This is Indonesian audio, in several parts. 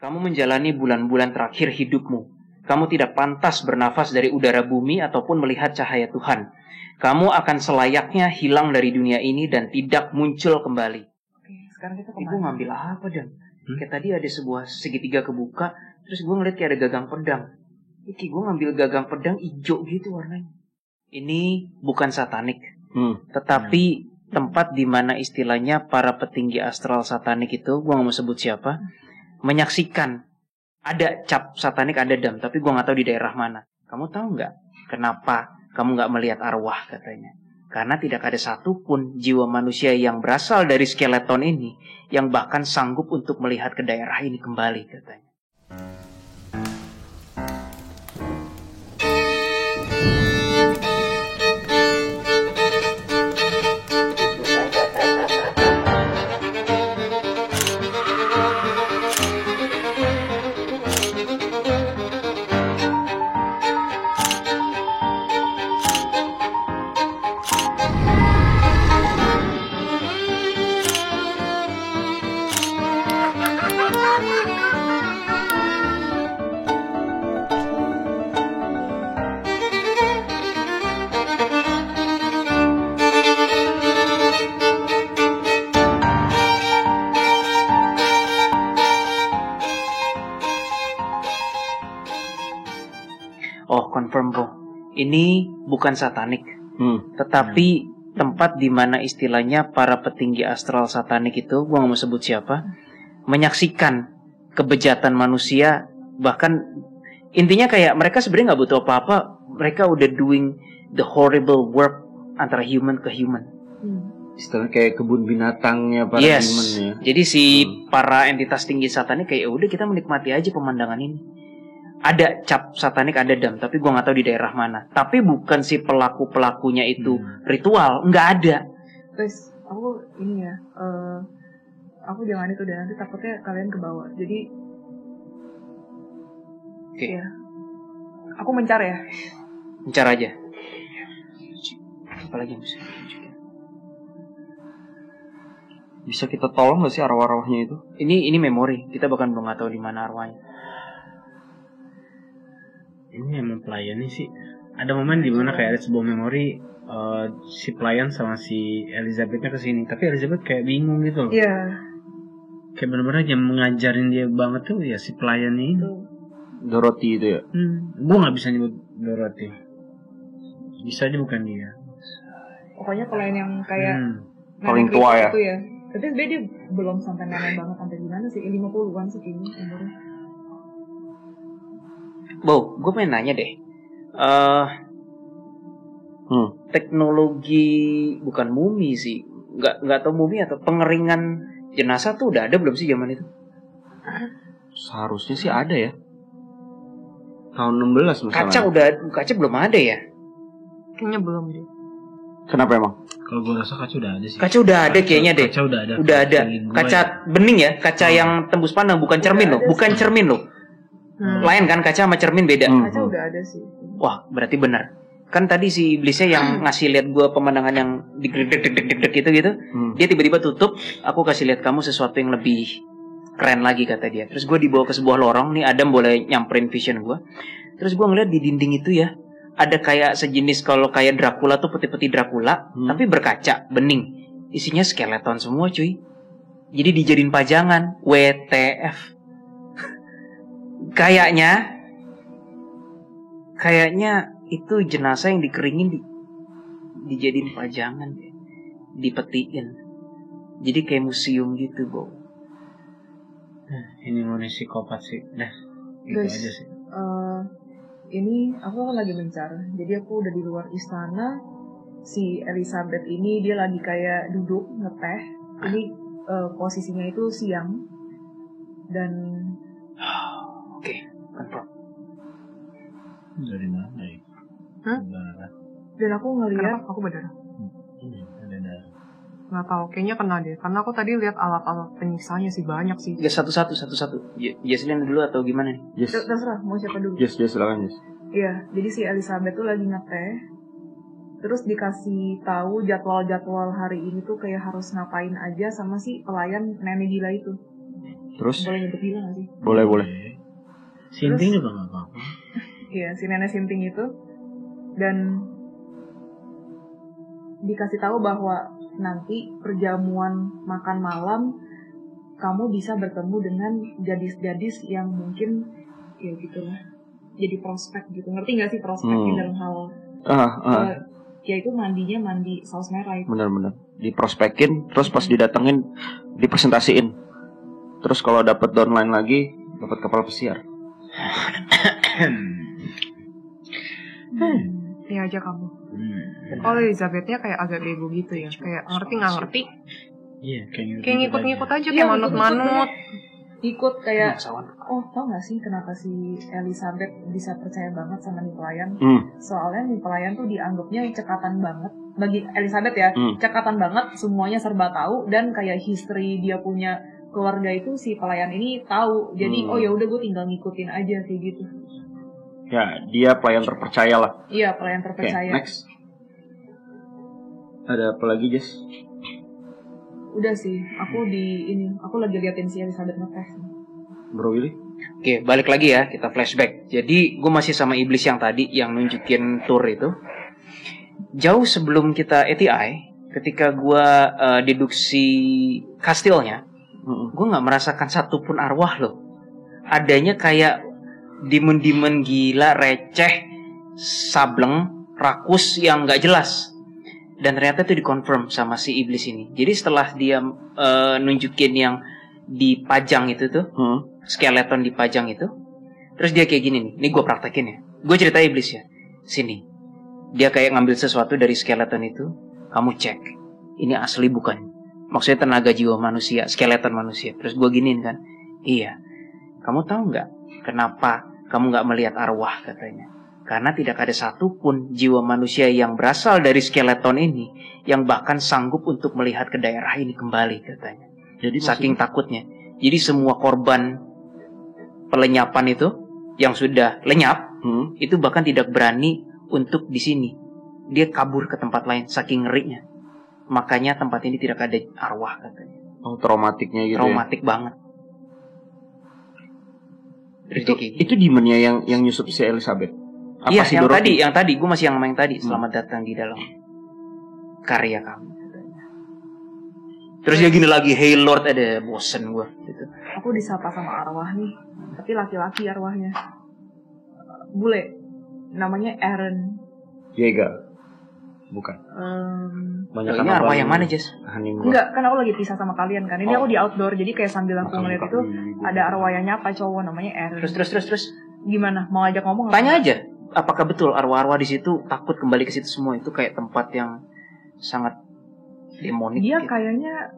Kamu menjalani bulan-bulan terakhir hidupmu. Kamu tidak pantas bernafas dari udara bumi ataupun melihat cahaya Tuhan. Kamu akan selayaknya hilang dari dunia ini dan tidak muncul kembali. Oke, sekarang kita Ibu ngambil apa, Dan? Kayak tadi ada sebuah segitiga kebuka, terus gue ngeliat kayak ada gagang pedang. Iki gue ngambil gagang pedang hijau gitu warnanya. Ini bukan satanik, tetapi tempat di mana istilahnya para petinggi astral satanik itu, gue gak mau sebut siapa, menyaksikan ada cap satanik, ada dam, tapi gue gak tahu di daerah mana. Kamu tahu gak kenapa kamu gak melihat arwah katanya? Karena tidak ada satupun jiwa manusia yang berasal dari skeleton ini yang bahkan sanggup untuk melihat ke daerah ini kembali katanya. Oh, confirm bro. Ini bukan satanik, tetapi tempat di mana istilahnya para petinggi astral satanik itu, gue gak mau sebut siapa, menyaksikan kebejatan manusia. Bahkan intinya kayak mereka sebenarnya gak butuh apa-apa. Mereka udah doing the horrible work antara human ke human. Istilahnya kayak kebun binatangnya para human ya. Jadi si para entitas tinggi satanik kayak udah kita menikmati aja pemandangan ini. Ada cap satanik, ada dam, tapi gue gak tahu di daerah mana. Tapi bukan si pelaku-pelakunya itu ritual, nggak ada. Guys, aku ini ya, aku jangan itu deh, nanti takutnya kalian ke bawah. Jadi, ya, aku mencar ya. Mencar aja. Apalagi yang bisa kita tolong nggak sih arwah-arwahnya itu? Ini memori, kita bahkan belum nggak tahu di mana arwahnya. Ini emang pelayannya sih. Ada momen di mana kayak ada sebuah memori si pelayan sama si Elizabethnya kesini, tapi Elizabeth kayak bingung gitu loh. Iya. Kayak benar-benar yang mengajarin dia banget tuh ya si pelayan ini. Dorothy itu ya. Gue nggak bisa nyebut Dorothy. Bisa aja bukan dia. Pokoknya pelayan yang kayak paling tua ya. Itu ya. Tapi sebenarnya dia belum sampai nenek banget, sampai gimana sih? 50-an sih kayaknya umurnya. Bo, gue pengen nanya deh. Teknologi bukan mumi sih, nggak tahu mumi atau pengeringan jenazah tuh udah ada belum sih zaman itu? Seharusnya sih ada ya. Tahun 16 misalnya. Kaca belum ada ya? Kayaknya belum deh. Kenapa emang? Kalau gue rasa kaca udah ada sih. Kaca udah ada kayaknya deh. Kaca udah ada. Udah ada. Kaca bening ya, kaca yang tembus pandang, bukan cermin loh, bukan cermin loh. Lain kan, kaca sama cermin beda. Kaca udah ada sih. Wah, berarti benar. Kan tadi si iblisnya yang ngasih lihat gue pemandangan yang digedek gitu. Dia tiba-tiba tutup, aku kasih lihat kamu sesuatu yang lebih keren lagi kata dia. Terus gue dibawa ke sebuah lorong, nih Adam boleh nyamperin vision gue. Terus gue ngeliat di dinding itu ya, ada kayak sejenis kalau kayak Dracula tuh peti-peti Dracula, tapi berkaca, bening. Isinya skeleton semua cuy. Jadi dijadiin pajangan, WTF. Kayaknya itu jenazah yang dikeringin dijadiin pajangan, dipetiin. Jadi kayak museum gitu, Bo. Ini murni psikopat sih. Nah, itu guys, aja sih. Ini aku kan lagi mencar. Jadi aku udah di luar istana. Si Elizabeth ini dia lagi kayak duduk ngeteh. Ini posisinya itu siang. Dan Oke, confirm. Dari mana ya? Dan aku ngeliat aku berdarah. Ada darah. Nggak tahu, kayaknya kena deh. Karena aku tadi lihat alat-alat penyiksanya sih banyak sih. Ya satu-satu. Jesslyn dulu atau gimana nih? terserah mau siapa dulu. Yes, silakan Yes. Iya, jadi si Elizabeth tuh lagi ngeteh. Terus dikasih tahu jadwal-jadwal hari ini tuh kayak harus ngapain aja sama si pelayan nenek gila itu. Terus? Boleh nyebut gila gak sih? Boleh. Sinting juga nggak apa-apa. Iya, si nenek Sinting itu. Dan dikasih tahu bahwa nanti perjamuan makan malam kamu bisa bertemu dengan gadis-gadis yang mungkin ya gitulah jadi prospek gitu. Ngerti gak sih prospeknya dalam hal ya itu mandi saus merah itu. Benar-benar diprospekin, terus pas didatengin dipresentasiin. Terus kalau dapat downline lagi dapat kapal pesiar. Iya aja kamu. Kalau Elizabethnya kayak agak bego gitu ya, kayak ngerti nggak ngerti. Iya, kayak ngikut-ngikut aja, Iya, kayak manut-manut. Ikut kayak, tau gak sih kenapa si Elizabeth bisa percaya banget sama nih pelayan? Soalnya nih pelayan tuh dianggapnya cekatan banget. Bagi Elizabeth ya, cekatan banget, semuanya serba tahu, dan kayak history dia punya keluarga itu si pelayan ini tahu. Jadi, oh ya udah gue tinggal ngikutin aja kayak gitu. Ya, dia pelayan terpercaya lah. Iya, pelayan terpercaya. Okay, next. Ada apa lagi, Jess? Udah sih, aku lagi liatin si Elizabeth ngetes. Bro Willy? Oke, balik lagi ya, kita flashback. Jadi, gue masih sama iblis yang tadi, yang nunjukin tour itu. Jauh sebelum kita ATI, ketika gue deduksi kastilnya, gue gak merasakan satupun arwah loh. Adanya kayak demon-demon gila, receh, sableng, rakus yang gak jelas. Dan ternyata itu dikonfirm sama si iblis ini. Jadi setelah dia nunjukin yang dipajang itu tuh, skeleton dipajang itu, terus dia kayak gini nih, ini gue praktekin ya. Gue cerita iblis ya, sini. Dia kayak ngambil sesuatu dari skeleton itu, kamu cek, ini asli bukan? Maksudnya tenaga jiwa manusia, skeleton manusia. Terus gue giniin kan, iya. Kamu tahu nggak kenapa kamu nggak melihat arwah katanya? Karena tidak ada satupun jiwa manusia yang berasal dari skeleton ini yang bahkan sanggup untuk melihat ke daerah ini kembali katanya. Jadi saking takutnya. Jadi semua korban pelenyapan itu yang sudah lenyap itu bahkan tidak berani untuk di sini. Dia kabur ke tempat lain saking ngerinya. Makanya tempat ini tidak ada arwah katanya. Oh, traumatiknya gitu. Traumatik banget. Itu demonnya yang nyusup si Elizabeth. Iya, yang tadi, gue masih yang tadi. Selamat datang di dalam karya kami. Terus dia gini lagi, hey Lord, ada bosen gue. Gitu. Aku disapa sama arwah nih, tapi laki-laki arwahnya. Bule, namanya Aaron. Jaeger. Bukan. Ini arwah yang mana, Jess? Enggak, kan aku lagi pisah sama kalian kan. Ini aku di outdoor, jadi kayak sambil aku ngeliat itu ada arwah yang nyapa cowok namanya Aaron. Terus. Gimana? Mau ajak ngomong? Tanya aja. Apakah betul arwah-arwah di situ takut kembali ke situ semua? Itu kayak tempat yang sangat demonik. Dia gitu. kayaknya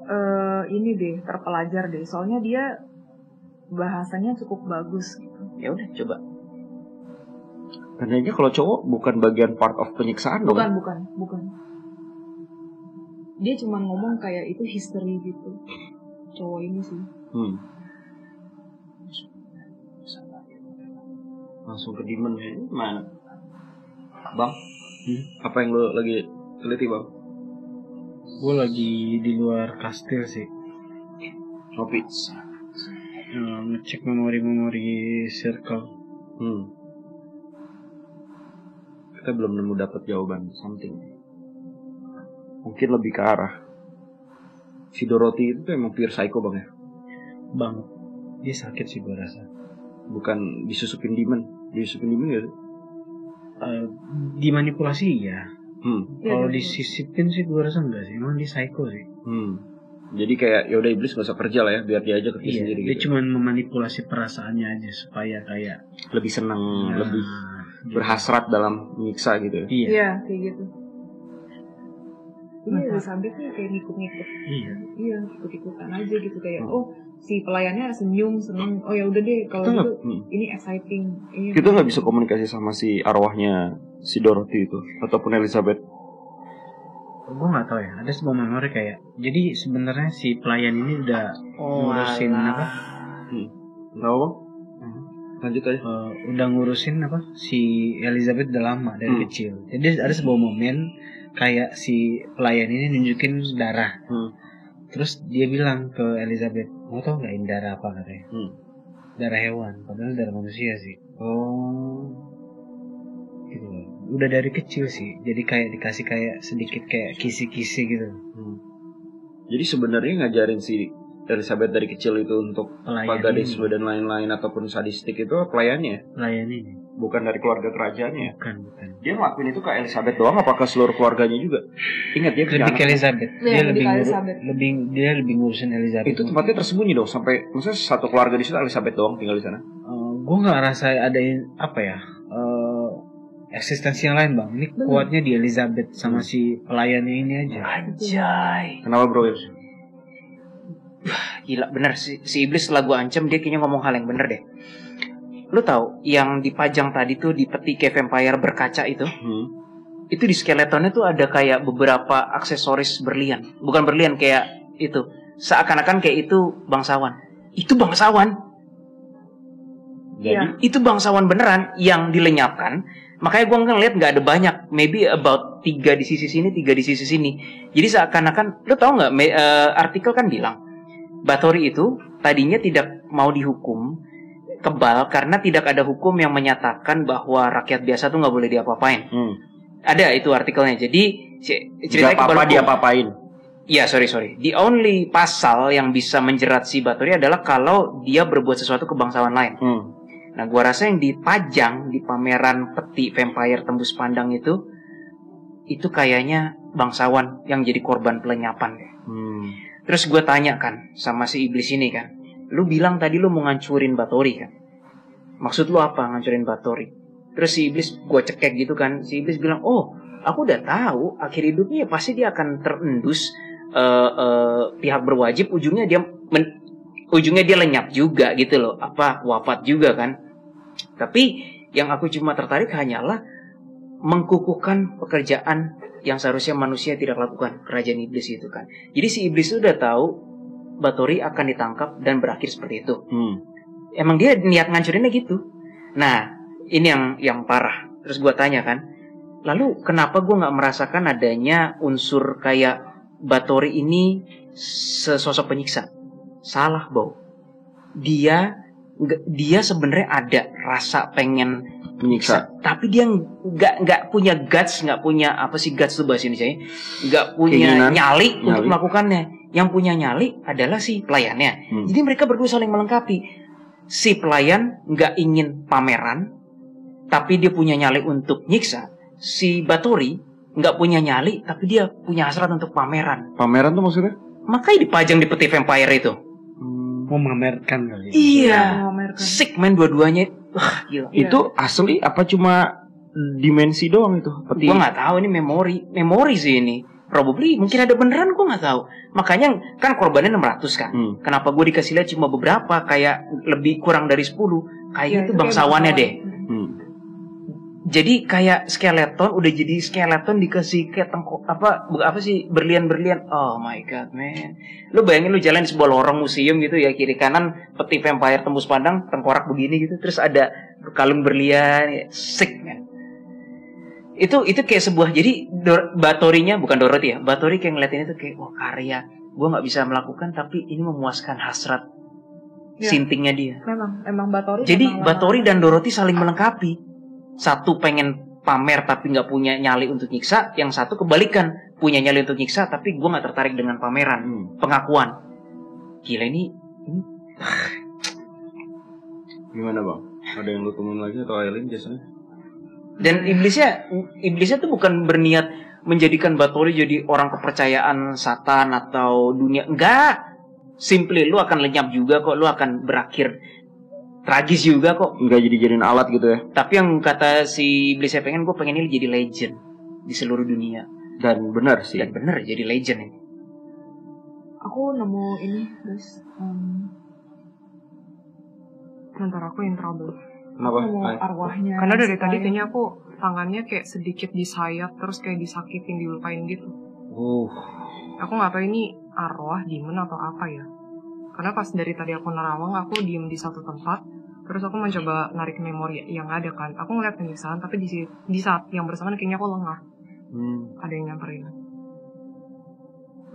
ini deh terpelajar deh. Soalnya dia bahasanya cukup bagus. Gitu. Ya udah coba. Tandanya kalau cowok bukan bagian part of penyiksaan dong? Bukan. Dia cuma ngomong kayak itu history gitu. Cowok ini sih. Langsung ke demon ya. Mana? Bang? Apa yang lo lagi teliti, Bang? Gue lagi di luar kastil sih. Ngopi. Ngecek memori circle. Kita belum nemu dapat jawaban something. Mungkin lebih ke arah si Dorothy itu emang pure psycho, Bang ya? Bang, dia sakit sih gue rasa. Bukan disusupin demon ya? Dimanipulasi ya. Kalau Ya, disisipin sih gue rasa enggak sih, emang dia psycho sih. Jadi kayak ya udah iblis gak usah kerja lah ya, biar dia aja kerja sendiri. Dia gitu. cuma memanipulasi perasaannya aja supaya kayak lebih senang, lebih berhasrat dalam menyiksa gitu ya. Iya, kayak gitu. Ini Elizabeth nih kayak ngikut-ngikut. Iya, ikut-ikutan aja gitu kayak si pelayannya senyum, seneng. Oh ya udah deh kalau gitu ini exciting. Kita nggak bisa komunikasi sama si arwahnya si Dorothy itu ataupun Elizabeth. Gue nggak tahu ya. Ada sebuah memori kayak. Jadi sebenarnya si pelayan ini udah ngurusin apa? Tahu Bang? Lanjut aja. Udah ngurusin apa? Si Elizabeth udah lama dari kecil. Jadi ada sebuah momen kayak si pelayan ini nunjukin darah. Terus dia bilang ke Elizabeth, mau tau nggak ini darah apa katanya? Darah hewan, padahal darah manusia sih. Oh. Gitu loh. Udah dari kecil sih, jadi kayak dikasih kayak sedikit kayak kisi-kisi gitu. Jadi sebenarnya ngajarin si Elizabeth dari kecil itu untuk paganisme dan lain-lain ataupun sadistik itu pelayannya? Pelayannya. Bukan dari keluarga kerajaannya. Bukan. Dia ngelakuin itu ke Elizabeth doang apa ke seluruh keluarganya juga? Ingat dia punya Lebih ke Elizabeth. Iya, Dia lebih ngurusin Elizabeth. Itu tempatnya tersembunyi dong sampai maksudnya satu keluarga di situ Elizabeth doang tinggal di sana. Gue nggak rasa ada apa ya eksistensi yang lain bang. Ini kuatnya di Elizabeth sama si pelayannya ini aja. Anjay. Kenapa bro? Gila bener si iblis setelah gue ancam dia kayaknya ngomong hal yang bener deh. Lu tahu yang dipajang tadi tuh di peti kayak vampire berkaca itu? Itu di skeletonnya tuh ada kayak beberapa aksesoris berlian. Bukan berlian kayak itu. Seakan-akan kayak itu bangsawan. Itu bangsawan. Jadi itu bangsawan beneran yang dilenyapkan. Makanya gue ngeliat nggak ada banyak. Maybe about 3 di sisi sini, 3 di sisi sini. Jadi seakan-akan, lu tahu nggak? Artikel kan bilang Bathory itu tadinya tidak mau dihukum kebal karena tidak ada hukum yang menyatakan bahwa rakyat biasa tuh nggak boleh diapa-apain. Ada itu artikelnya. Jadi ceritanya kebal hukum. Diapa-apain. Iya, sorry. The only pasal yang bisa menjerat si Bathory adalah kalau dia berbuat sesuatu ke bangsawan lain. Nah, gua rasa yang dipajang di pameran peti vampire tembus pandang itu kayaknya bangsawan yang jadi korban pelenyapan deh. Terus gue tanya kan sama si iblis ini kan, lu bilang tadi lu mau ngancurin Bathory kan? Maksud lu apa ngancurin Bathory? Terus si iblis gue cekek gitu kan, si iblis bilang, oh aku udah tahu akhir hidupnya pasti dia akan terendus pihak berwajib, ujungnya dia lenyap juga gitu loh, wafat juga kan. Tapi yang aku cuma tertarik hanyalah mengkukuhkan pekerjaan yang seharusnya manusia tidak lakukan, kerajaan iblis itu kan. Jadi si iblis itu udah tahu Bathory akan ditangkap dan berakhir seperti itu. Emang dia niat ngancurinnya gitu. Nah, ini yang parah. Terus gue tanya kan, lalu kenapa gue nggak merasakan adanya unsur kayak Bathory ini sesosok penyiksa? Salah, Bau. Dia sebenarnya ada rasa pengen menyiksa, tapi dia nggak punya guts, nggak punya apa sih guts itu bahasa Indonesia, nggak punya nyali untuk melakukannya. Yang punya nyali adalah si pelayannya. Jadi mereka berdua saling melengkapi. Si pelayan nggak ingin pameran, tapi dia punya nyali untuk nyiksa. Si Bathory nggak punya nyali, tapi dia punya hasrat untuk pameran. Pameran tuh maksudnya? Makanya dipajang di peti vampire itu. Memamerkan kali. Iya. Sick man dua-duanya. Wah, gila. Itu asli apa cuma dimensi doang itu? Peti. Gua nggak tahu ini memori sih ini. Probably mungkin ada beneran, gue nggak tahu. Makanya kan korbannya 600 kan. Kenapa gue dikasih lihat cuma beberapa, kayak lebih kurang dari 10. Kayaknya itu bangsawannya deh. Jadi kayak skeleton, udah jadi skeleton dikasih kayak apa sih berlian-berlian. Oh my god man. Lu bayangin lu jalan di sebuah lorong museum gitu ya, kiri kanan peti vampire tembus pandang, tengkorak begini gitu, terus ada kalung berlian, sick man. Itu kayak sebuah, jadi Bathory-nya bukan Dorothy ya. Bathory kayak ngeliatin itu kayak wah karya. Gue nggak bisa melakukan tapi ini memuaskan hasrat sintingnya dia. Memang Bathory. Jadi Bathory dan Dorothy saling melengkapi. Satu pengen pamer tapi nggak punya nyali untuk nyiksa, yang satu kebalikan, punya nyali untuk nyiksa tapi gue nggak tertarik dengan pameran, pengakuan. Gila ini. Gimana bang? Ada yang lu temuin lagi atau Aileen biasanya? Dan iblisnya tuh bukan berniat menjadikan Bathory jadi orang kepercayaan Satan atau dunia. Enggak. Simply lu akan lenyap juga kok, lu akan berakhir tragis juga kok. Enggak jadiin alat gitu ya. Tapi yang kata si iblisnya gue pengen ini jadi legend di seluruh dunia. Dan benar sih. Dan benar jadi legend ini. Aku nemu ini guys. Bentar, aku yang trouble. Kenapa? Arwahnya. Karena dari tadi kayaknya aku tangannya kayak sedikit disayat, terus kayak disakitin, dilupain gitu. Aku nggak tahu ini arwah, demon atau apa ya. Karena pas dari tadi aku nerawang, aku diem di satu tempat, terus aku mencoba narik memori yang ada kan. Aku ngeliat penyiksaan, tapi di saat yang bersamaan kayaknya aku lengah. Ada yang nyamperin.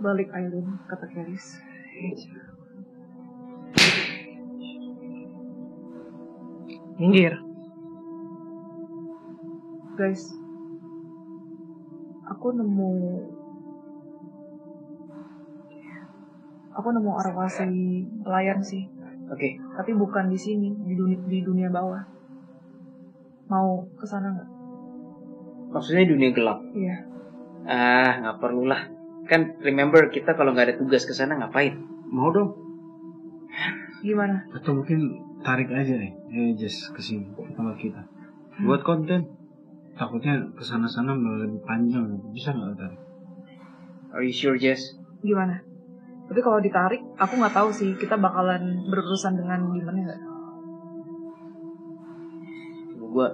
Balik Aileen, kata Keris. Minggir. Guys, aku nemu arwah si pelayan sih. Oke. Tapi bukan di sini, di dunia bawah. Mau kesana nggak? Maksudnya dunia gelap? Iya. Nggak perlu lah. Kan remember kita kalau nggak ada tugas kesana ngapain? Mau dong. Gimana? Atau mungkin tarik aja deh, Jess kesini sama kita. Buat konten. Takutnya kesana-sana malah lebih panjang, bisa nggak tarik? Are you sure, Jess? Gimana? Tapi kalau ditarik, aku nggak tahu sih kita bakalan berurusan dengan gimana nggak? Gue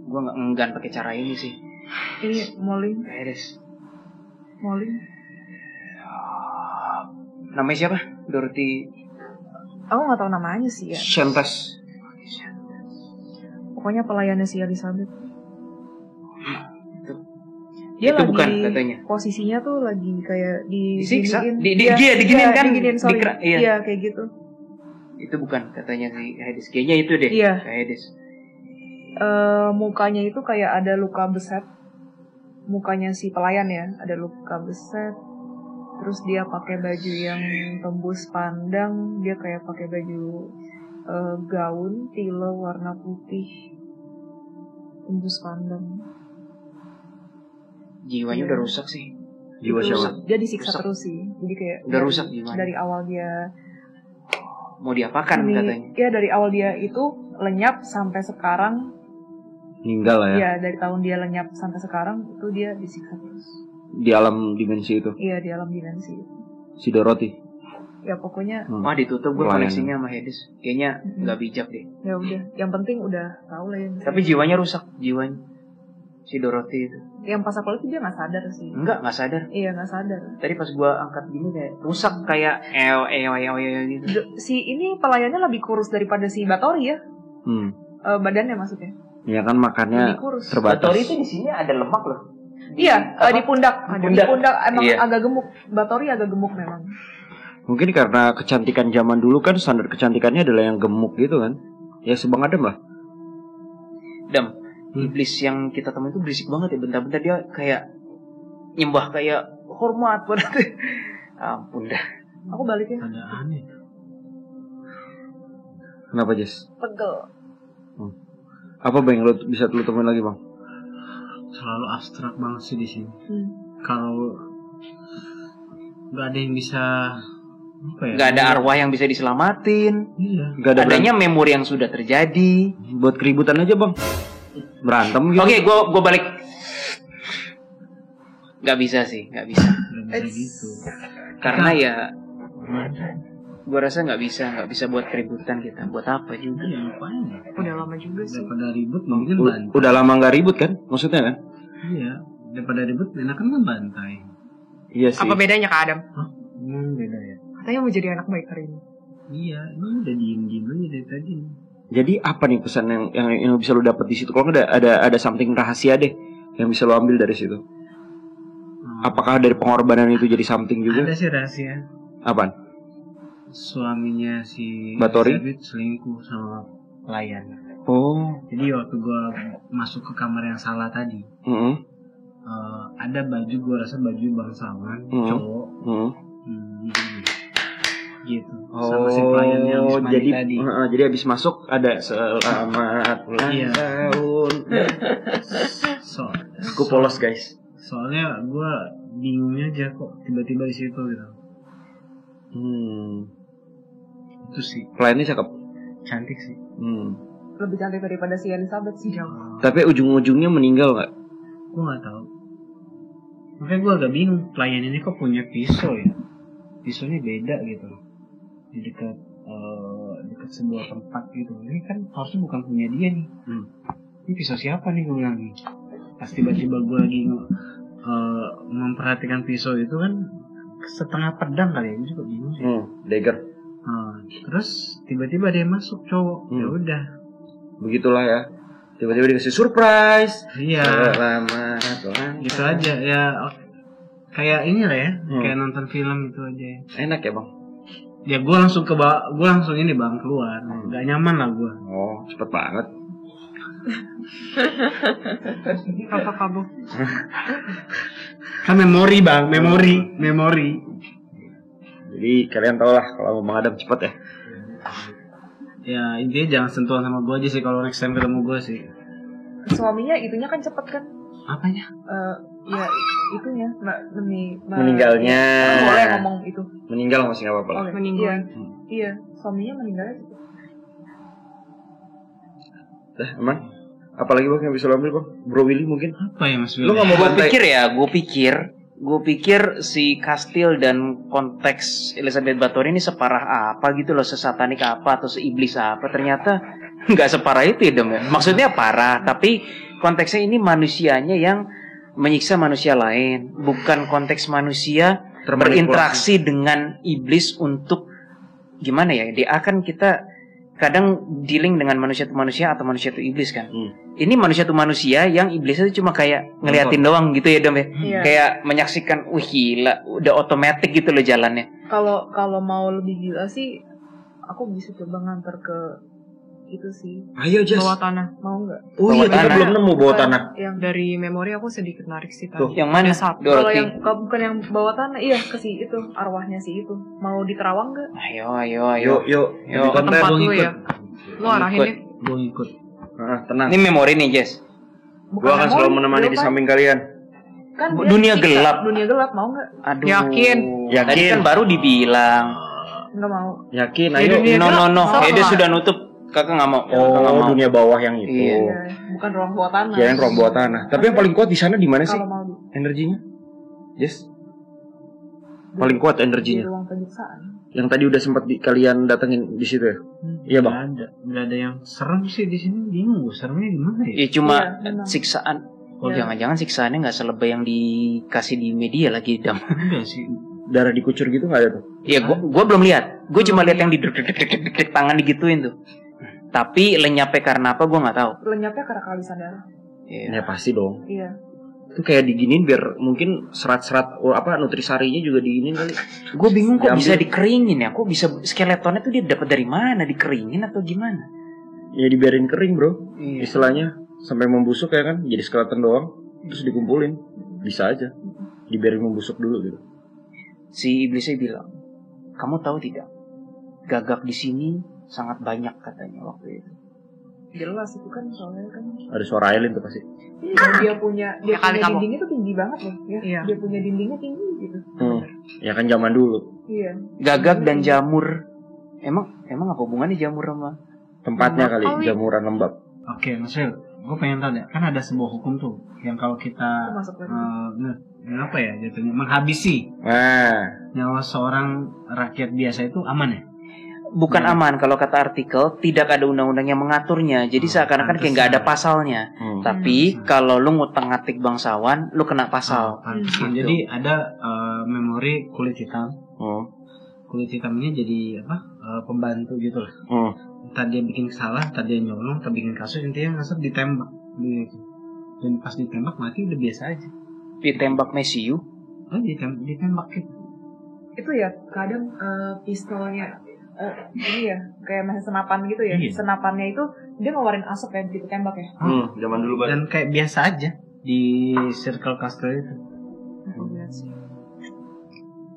nggak enggan pakai cara ini sih. Ini Molly. Namanya siapa? Dorothy. Aku nggak tahu namanya sih ya. Shantas. Pokoknya pelayannya si Elizabeth. Itu bukan katanya. Posisinya tuh lagi kayak disiksa, diginiin kan? Sorry. Iya. Iya, kayak gitu. Itu bukan katanya si Hades. Kayaknya itu deh. Iya. Hades. Mukanya itu kayak ada luka beset. Mukanya si pelayan ya, ada luka beset. Terus dia pakai baju yang tembus pandang. Dia kayak pakai baju gaun tilo warna putih, tembus pandang. Jiwanya udah rusak sih. Jiwa siapa? Dia disiksa Rusak. terus sih. Jadi kayak Udah rusak jiwanya. Dari awal dia Mau diapakan katanya? Ya dari awal dia itu lenyap sampai sekarang. Meninggal lah ya. Iya, dari tahun dia lenyap sampai sekarang itu dia disiksa terus. Di alam dimensi itu. Iya, di alam dimensi. Si Dorothy. Ya pokoknya Wah ditutup gue Pelayanan. koneksinya sama Hades. Kayaknya nggak bijak deh. ya udah, yang penting udah tahu lah ya. Tapi jiwanya rusak, jiwanya. Si Dorothy itu. Yang pas aku lihat dia nggak sadar sih. Nggak sadar. Iya, nggak sadar. Tadi pas gue angkat gini kayak rusak kayak gitu. Si ini pelayannya lebih kurus daripada si Bathory ya. Badannya maksudnya. Ya kan makannya Lebih kurus. terbatas. Bathory itu di sini ada lemak loh. Iya, di pundak. Di pundak emang Iya. agak gemuk. Bathory agak gemuk memang. Mungkin karena kecantikan zaman dulu kan standar kecantikannya adalah yang gemuk gitu kan. Ya Sebang Adam lah. Dam, iblis yang kita temuin itu berisik banget ya. Bentar-bentar dia kayak nyembah kayak hormat pada ampun dah. Aku balik ya. Ada aneh. Kenapa Jess? Pegel. Apa Bang lo bisa lu temuin lagi Bang? Selalu abstrak banget sih di sini. Kalau nggak ada yang bisa apa ya? Nggak ada arwah yang bisa diselamatin. Iya. Gak ada Adanya memori yang sudah terjadi. buat keributan aja Bang. Berantem gitu. Oke, gue balik. Nggak bisa sih, nggak bisa. Nggak bisa gitu. Karena ya, gue rasa nggak bisa buat keributan kita. Buat apa juga? Iya, ngapain ya? Udah lama juga sih. Daripada ribut mungkin bantai. Udah lama nggak ribut kan? Maksudnya kan? Iya, daripada ribut enakan kan bantai. Iya sih. Apa bedanya Kak Adam? Beda ya. Katanya mau jadi anak baik hari ini. Iya, ini udah diem aja dari tadi. Jadi apa nih pesan yang bisa lu dapat di situ? Kalau nggak ada something rahasia deh yang bisa lu ambil dari situ. Apakah dari pengorbanan itu jadi something juga? Ada sih rahasia. Apaan? Suaminya si Bathory? Elizabeth selingkuh sama pelayan. Oh. Jadi waktu gue masuk ke kamar yang salah tadi, ada baju, gue rasa baju bangsawan cowok, gitu. Sama si pelayan yang habis mandi tadi. Jadi habis masuk ada selamat ulang tahun. Aku polos guys. Soalnya gue bingung aja kok tiba-tiba di situ gitu. Itu sih. Pelayannya cakep. Cantik sih. Lebih cantik daripada si Elizabeth sih jauh. Tapi ujung-ujungnya meninggal nggak? Gue nggak tahu. Makanya gue agak bingung. Pelayan ini kok punya pisau ya? Pisaunya beda gitu. Di dekat sebuah tempat gitu. Ini kan harusnya bukan punya dia nih. Ini pisau siapa nih gue bilang nih? Pas tiba-tiba gue lagi memperhatikan pisau itu kan setengah pedang kali ya, gue juga bingung sih. Dagger. Terus tiba-tiba dia masuk cowok. Ya udah. Begitulah ya. Tiba-tiba dikasih surprise. Iya. Selamat ulang Gitu aja ya. kayak ini lah ya, kayak nonton film itu aja. Enak ya bang? Ya gue langsung ini bang keluar, nggak nyaman lah gue. Oh cepet banget. Apa kamu? Kan memori bang, memori. Jadi kalian tau lah kalau Bang Adam cepet ya. Ya intinya jangan sentuhan sama gue aja sih kalau next time ketemu gue sih. Suaminya itunya kan cepet kan? Apanya? Ya itunya Meninggalnya. Boleh ngomong itu. Meninggal masih nggak apa-apa. Boleh. Meninggal. Iya, suaminya meninggalnya cepet. Aman? Apalagi bang yang bisa lo ambil bang? Bro Willy mungkin? Apa ya Mas Willy? Lu nggak mau Gue pikir si Kastil dan konteks Elizabeth Bathory ini separah apa gitu loh, sesatanik apa atau seiblis apa. Ternyata nggak separah itu ya dong ya. Maksudnya parah, tapi konteksnya ini manusianya yang menyiksa manusia lain, bukan konteks manusia berinteraksi dengan iblis untuk gimana ya? Dia akan kita kadang dealing dengan manusia itu manusia atau manusia itu iblis kan. Ini manusia itu manusia yang iblisnya itu cuma kayak ngeliatin doang gitu ya Dom ya. Kayak menyaksikan, gila, udah otomatis gitu loh jalannya. Kalau mau lebih gila sih, aku bisa coba nganter ke itu sih. Ayo Jas. Bawah tanah. Mau nggak? Oh iya, kita belum nemu bawah tanah. Yang Dari memori aku sedikit narik sih tadi. Tuh, yang mana? Satu. kalau Dorothy. yang bukan yang bawah tanah, iya ke si itu arwahnya si itu. Mau di Terawang nggak? Yuk. Ke tempat lu ya. Lu arahin ya. Gue ikut. Tenang. Ini memori nih Jess. Gua akan selalu menemani di samping kalian. Kan Dunia gelap. Dunia gelap mau nggak? Aduh. Yakin? Tadi kan baru dibilang. Nggak mau. Yakin? Ya, Ayo. dunia No. Sama. Dia sudah nutup. Kakak nggak mau. Kakak nggak mau. Dunia bawah yang itu. Iya. Iya, bukan ruang bawah tanah. Kirain ruang bawah tanah. Tapi yang paling kuat di sana di mana sih? Kalau mau Energinya? Yes. Paling kuat di energinya. ruang penyiksaan. Yang tadi udah sempat kalian datengin di situ ya? Iya bang. Nggak ada yang serem sih di sini. Bingung gue seremnya di mana ya? Ya cuma Iya, memang. siksaan. Oh Iya. jangan-jangan siksaannya nggak selebay yang dikasih di media lagi Dam. Enggak sih. Darah dikucur gitu nggak ada tuh? Iya, gua belum lihat. Gue cuma lihat yang di tangan digituin tuh. Tapi lenyapnya karena apa gue nggak tahu. Lenyapnya karena kehabisan darah. Ya pasti dong. Iya. Itu kayak diginin biar mungkin serat-serat nutrisarinya juga diginin kali. Gue bingung kok Diambil. bisa dikeringin ya. Kok bisa skeletonnya tuh dia dapat dari mana? Dikeringin atau gimana? Ya dibiarin kering bro. Iya. Istilahnya sampai membusuk ya kan. Jadi skeleton doang. Terus dikumpulin. Bisa aja. Dibiarin membusuk dulu gitu. Si iblisnya bilang, kamu tahu tidak? Gagak di sini sangat banyak katanya waktu itu. Jelas itu kan soalnya kan. Ada suara Aileen tuh pasti. Dan dia punya Ya kali kamu. dindingnya tuh tinggi banget loh. Ya. Iya. Dia punya dindingnya tinggi gitu. Ya kan zaman dulu. Iya. Gagak dan jamur. Emang apa hubungannya jamur sama? Tempatnya kali. Kali. Jamuran lembab. Oke, Mas Wil, gue pengen tahu deh. Kan ada sebuah hukum tuh yang kalau kita Itu masuk lagi. apa ya jatuhnya menghabisi Nah. nyawa seorang rakyat biasa itu aman ya? Bukan aman kalau kata artikel tidak ada undang-undang yang mengaturnya. Jadi seakan-akan kayak nggak ada pasalnya. Tapi kalau lu ngutang-ngatik bangsawan, lu kena pasal. Pantesan. Gitu. Jadi ada memori kulit hitam. Kulit hitamnya jadi apa? Pembantu gitu lah. Entah dia bikin salah, entah dia nyolong, entah bikin kasus, intinya ngasih ditembak gitu. Dan pas ditembak mati udah biasa aja. Ditembak Mesiu. Oh, ditembak gitu. Itu ya kadang pistolnya ini ya kayak masih senapan gitu ya. Iya. Senapannya itu dia ngeluarin asap ya gitu tembak ya. Zaman dulu banget. Dan kayak biasa aja di circle castle itu.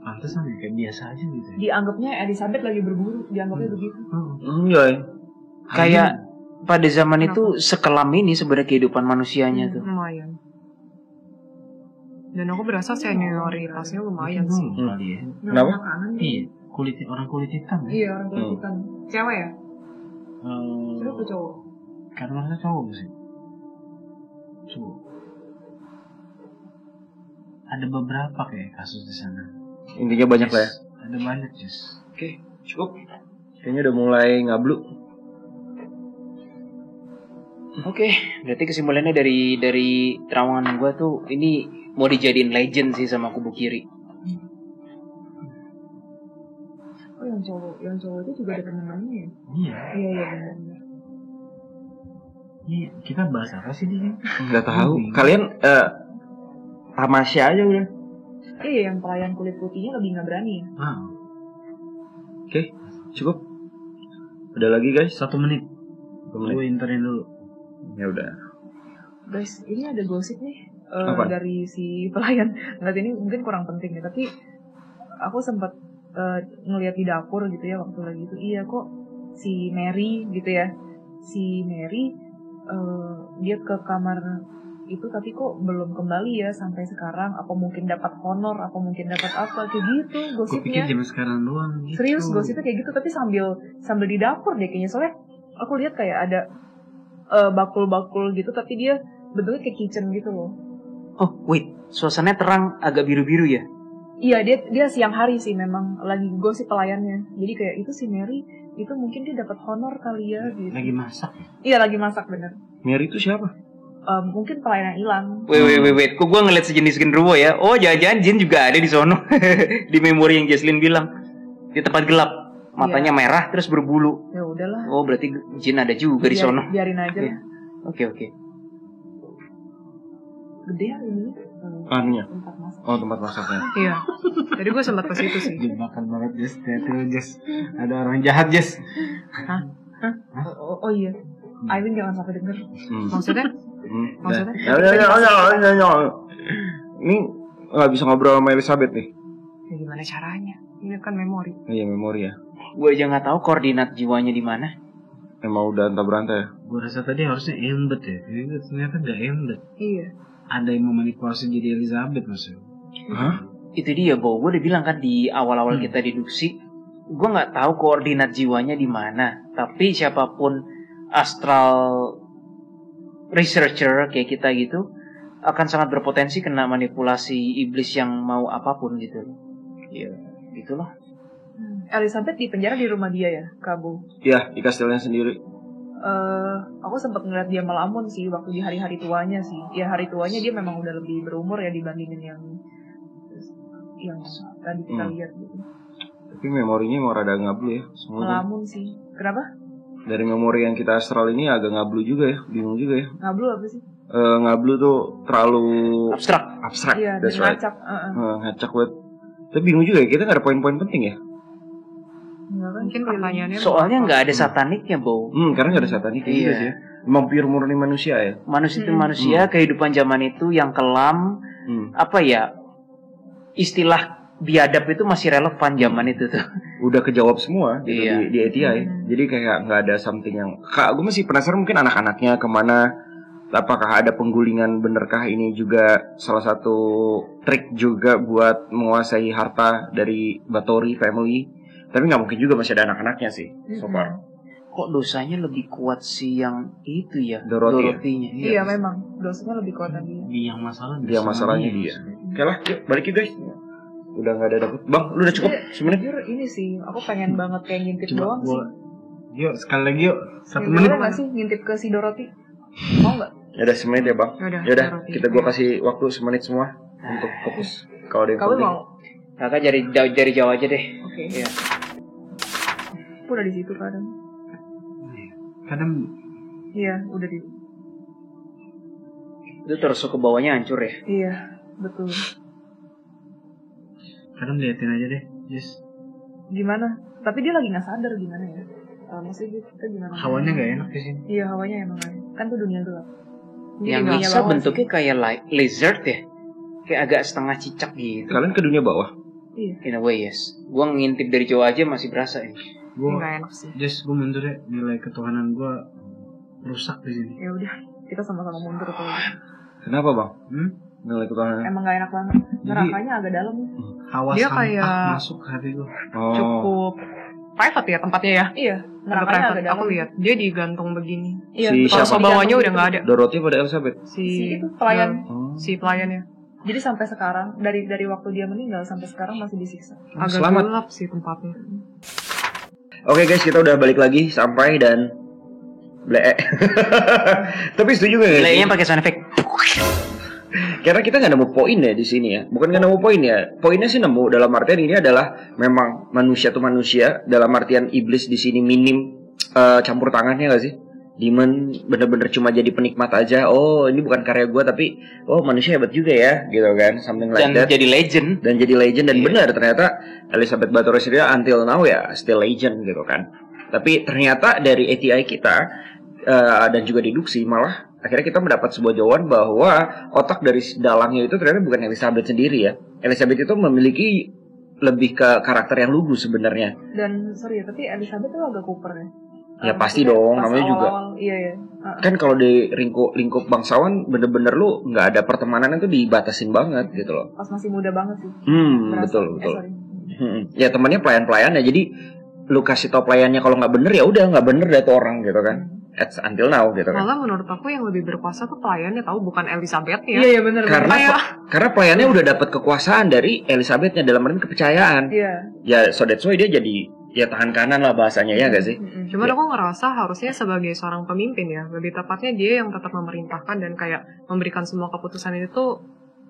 Pantesan ya kayak biasa aja gitu. Dianggapnya Elizabeth lagi berburu, dianggapnya begitu. Iya. Kayak pada zaman itu sekelam ini sebenarnya kehidupan manusianya tuh. Lumayan. Dan aku berasa senioritasnya lumayan sih. Kali ya. Kenapa? Makanan Iya, orang kulit hitam ya. Iya orang kulit hitam. Cewek ya? Eh, Cewek atau cowok? karena masa cowok sih. Cowok. Ada beberapa kayak kasus di sana. Intinya banyak lah ya. Ada banyak Jess. Oke, cukup. Kayaknya udah mulai ngablu. Oke, berarti kesimpulannya dari terawangan gue tuh ini mau dijadiin legend sih sama kubu kiri. Oh yang cowok itu juga ada kenangannya ya? Iya. Iya benar. Iya, kita bahas apa sih di sini? Nggak tahu. Kalian tamasya aja udah. Iya, yang pelayan kulit putihnya lebih nggak berani ya. Oke, cukup. Ada lagi guys? 1 menit. Gue interin dulu. Ya udah. Guys, ini ada gosip nih Apa? dari si pelayan. Nggak, ini mungkin kurang penting ya, tapi aku sempat ngelihat di dapur gitu ya waktu lagi itu. Iya kok si Mary gitu ya. Si Mary dia ke kamar itu tapi kok belum kembali ya sampai sekarang. Apa mungkin dapat honor, apa mungkin dapat apa kayak gitu Gue pikir gosipnya. zaman sekarang doang gitu. Serius gosipnya kayak gitu, tapi sambil di dapur deh kayaknya. Soalnya aku lihat kayak ada bakul-bakul gitu, tapi dia bentuknya kayak kitchen gitu loh. Oh wait, suasananya terang agak biru-biru ya? Iya, dia siang hari sih memang lagi gosip pelayannya. Jadi kayak itu si Mary itu mungkin dia dapat honor kali ya gitu. Lagi masak. Iya, lagi masak bener. Mary itu siapa? Mungkin pelayan yang hilang. Wait, kok gue ngeliat sejenis genderuwo ya? Oh, jangan-jangan jin juga ada di sono. Di memori yang Jesslyn bilang. Di tempat gelap, matanya merah terus berbulu. Ya udahlah. Oh, berarti jin ada juga di sono. Biarin aja lah. Oke. Gede ya ini. Anunya. Tempat masak. Oh, tempat masaknya. Iya. Jadi gue sempat ke situ sih. Jebakan banget Jess. Hati-hati Jess. Ada orang jahat Jess. Oh iya. Aileen jangan sampai denger. Maksudnya? Maksudnya? Ya. Ini nggak bisa ngobrol sama Elizabeth nih. Ya gimana caranya? Ini kan memori. Iya, memori ya. Gue aja nggak tahu koordinat jiwanya di mana. Emang udah entah berantai ya. Gue rasa tadi harusnya embed ya. Ini ternyata gak embed. Iya. Ada yang memanipulasi jadi Elizabeth maksudnya. Hah? Itu dia, Bo. Gue udah bilang kan di awal-awal kita deduksi. Gue nggak tahu koordinat jiwanya di mana. Tapi siapapun astral researcher kayak kita gitu akan sangat berpotensi kena manipulasi iblis yang mau apapun gitu. Ya, itulah. Elizabeth di penjara di rumah dia ya, Kabu. Iya, di kastilnya sendiri. Aku sempat ngeliat dia melamun sih waktu di hari-hari tuanya sih. Ya hari tuanya dia memang udah lebih berumur ya dibandingin yang tadi kita lihat gitu. Tapi memorinya mau rada ngablu ya. Semua Melamun sih. Kenapa? dari memori yang kita astral ini agak ngablu juga ya, bingung juga ya. Ngablu apa sih? Ngablu tuh terlalu abstrak. Iya, that's right. ngacak. Ngacak banget. Tapi bingung juga ya, kita nggak ada poin-poin penting ya. Mungkin pertanyaannya Soalnya nggak ada sataniknya, Bo. Karena nggak ada satanik juga sih ya. Emang pure murni manusia ya. Manusia itu manusia, kehidupan zaman itu yang kelam. Apa ya? Istilah biadab itu masih relevan zaman itu tuh. Udah kejawab semua gitu di ATI. Jadi kayak nggak ada something yang. Kak, gue masih penasaran mungkin anak-anaknya kemana. Apakah ada penggulingan, benerkah ini juga salah satu trik juga buat menguasai harta dari Bathory family. Tapi nggak mungkin juga masih ada anak-anaknya sih so far. Kok dosanya lebih kuat sih yang itu ya, Dorothy-nya. Iya memang dosanya lebih kuat tadi. Yang masalahnya dia. Oke lah, yuk balik yuk guys. Udah nggak ada dapet. Bang, lu udah cukup semenit? Ini sih, aku pengen banget kayak ngintip doang sih. Yuk sekali lagi yuk, 1 menit. Boleh nggak sih ngintip ke si Dorothy? Mau nggak? Ya udah semenit ya bang. Yaudah, gua kasih waktu semenit semua untuk fokus. Kalau ada yang penting. Mau? Kakak dari jauh aja deh. Oke. Iya. Aku udah di situ kadang. Iya, udah di. Itu terus ke bawahnya hancur ya? Iya, betul. Kadang liatin aja deh, Jess. Gimana? Tapi dia lagi nggak sadar gimana ya? Maksudnya kita gimana? Hawanya nggak enak di sini. Iya, hawanya emang gak enak. Kan tuh dunia gelap. Yang bisa bentuknya kayak lizard ya? Kayak agak setengah cicak gitu. Kalian ke dunia bawah? Iya. In a way yes. Gua ngintip dari jauh aja masih berasa ini. Gua nggak enak sih. Jess, gue mundur ya. Nilai ketuhanan gue rusak di sini. Ya udah, kita sama-sama mundur kalau gitu. Kenapa bang? Nilai ketuhanan? Emang gak enak banget. Nerakanya agak dalam. Hawa dia sampah kayak masuk ke hati gue. Cukup private ya tempatnya ya. Iya. Nerakanya agak dalam. Aku lihat dia digantung begini. Iya. Si kalau bawahnya udah nggak ada. Dorothy pada Elizabeth. Si itu pelayan. Si pelayannya. Jadi sampai sekarang dari waktu dia meninggal sampai sekarang masih disiksa. Agak gelap sih tempatnya. Oke guys, kita udah balik lagi sampai dan Tapi setuju gak? Bleeknya pakai sound effect. Karena kita nggak nemu poin ya di sini ya. Bukan nggak nemu poin ya. Poinnya sih nemu dalam artian ini adalah memang manusia tuh manusia. Dalam artian iblis di sini minim campur tangannya nggak sih? Demon bener-bener cuma jadi penikmat aja. Oh, ini bukan karya gue, tapi manusia hebat juga ya, gitu kan, something like dan that. Jadi legend. Dan benar ternyata Elizabeth Bathory sendiri until now ya still legend gitu kan. Tapi ternyata dari ATI kita dan juga deduksi malah akhirnya kita mendapat sebuah jawaban bahwa otak dari dalangnya itu ternyata bukan Elizabeth sendiri ya. Elizabeth itu memiliki lebih ke karakter yang lugu sebenarnya. Dan sorry ya, tapi Elizabeth tuh agak kuper ya. Ya pasti dong, namanya juga. Iya. Kan kalau di lingkup bangsawan bener-bener lu nggak ada pertemanan itu dibatasin banget gitu loh. Pas masih muda banget sih. Betul. Ya temannya pelayan ya, jadi lu kasih tau pelayannya kalau nggak bener ya udah nggak bener deh tuh orang gitu kan. Until now gitu kan. Malah menurut aku yang lebih berkuasa tuh pelayannya, tahu, bukan Elizabeth-nya. Iya benar. Karena pelayannya udah dapat kekuasaan dari Elizabeth-nya dalam arti kepercayaan. Iya. Ya so that's why dia jadi ya tangan kanan lah bahasanya ya gak sih? Cuman aku ngerasa harusnya sebagai seorang pemimpin ya, lebih tepatnya dia yang tetap memerintahkan dan kayak memberikan semua keputusan itu